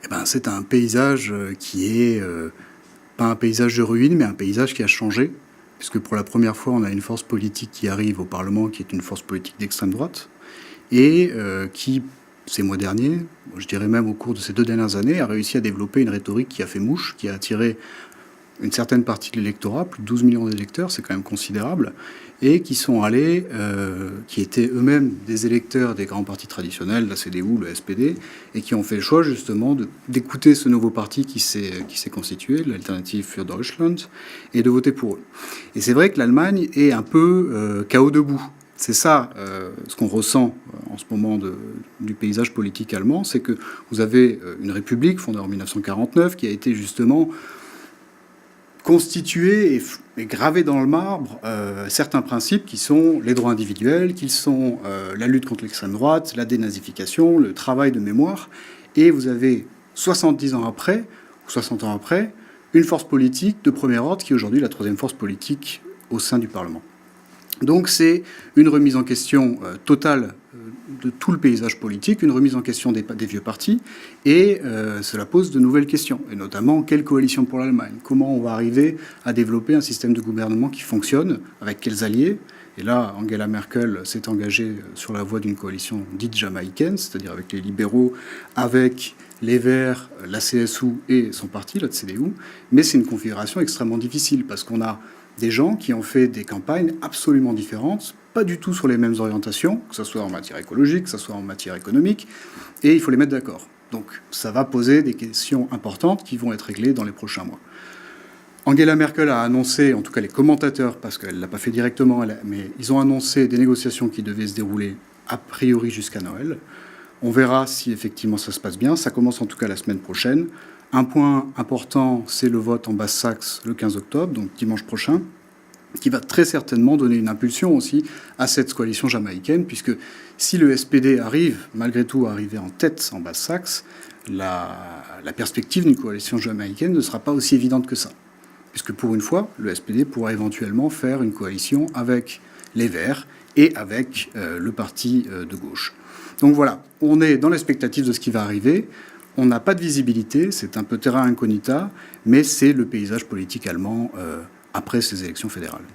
Eh ben, c'est un paysage qui est pas un paysage de ruines, mais un paysage qui a changé, puisque pour la première fois, on a une force politique qui arrive au Parlement, qui est une force politique d'extrême droite, et qui, ces mois derniers, je dirais même au cours de ces 2 dernières années, a réussi à développer une rhétorique qui a fait mouche, qui a attiré une certaine partie de l'électorat, plus de 12 millions d'électeurs, c'est quand même considérable, et qui sont allés, qui étaient eux-mêmes des électeurs des grands partis traditionnels, la CDU, le SPD, et qui ont fait le choix justement d'écouter ce nouveau parti qui s'est constitué, l'Alternative für Deutschland, et de voter pour eux. Et c'est vrai que l'Allemagne est un peu chaos debout. C'est ça ce qu'on ressent en ce moment du paysage politique allemand, c'est que vous avez une république fondée en 1949 qui a été justement constituer et graver dans le marbre certains principes qui sont les droits individuels, qui sont la lutte contre l'extrême droite, la dénazification, le travail de mémoire. Et vous avez 70 ans après, ou 60 ans après, une force politique de premier ordre qui est aujourd'hui la 3e force politique au sein du Parlement. Donc c'est une remise en question totale de tout le paysage politique, une remise en question des vieux partis, et cela pose de nouvelles questions, et notamment quelle coalition pour l'Allemagne, comment on va arriver à développer un système de gouvernement qui fonctionne, avec quels alliés. Et là, Angela Merkel s'est engagée sur la voie d'une coalition dite jamaïcaine, c'est-à-dire avec les libéraux, avec les Verts, la CSU et son parti, la CDU, mais c'est une configuration extrêmement difficile, parce qu'on a des gens qui ont fait des campagnes absolument différentes, pas du tout sur les mêmes orientations, que ce soit en matière écologique, que ce soit en matière économique, et il faut les mettre d'accord. Donc ça va poser des questions importantes qui vont être réglées dans les prochains mois. Angela Merkel a annoncé, en tout cas les commentateurs, parce qu'elle ne l'a pas fait directement, mais ils ont annoncé des négociations qui devaient se dérouler a priori jusqu'à Noël. On verra si effectivement ça se passe bien. Ça commence en tout cas la semaine prochaine. Un point important, c'est le vote en Basse-Saxe le 15 octobre, donc dimanche prochain, qui va très certainement donner une impulsion aussi à cette coalition jamaïcaine, puisque si le SPD arrive, malgré tout, à arriver en tête en Basse-Saxe, la perspective d'une coalition jamaïcaine ne sera pas aussi évidente que ça. Puisque pour une fois, le SPD pourra éventuellement faire une coalition avec les Verts et avec le parti de gauche. Donc voilà, on est dans l'expectative de ce qui va arriver. On n'a pas de visibilité, c'est un peu terra incognita, mais c'est le paysage politique allemand après ces élections fédérales.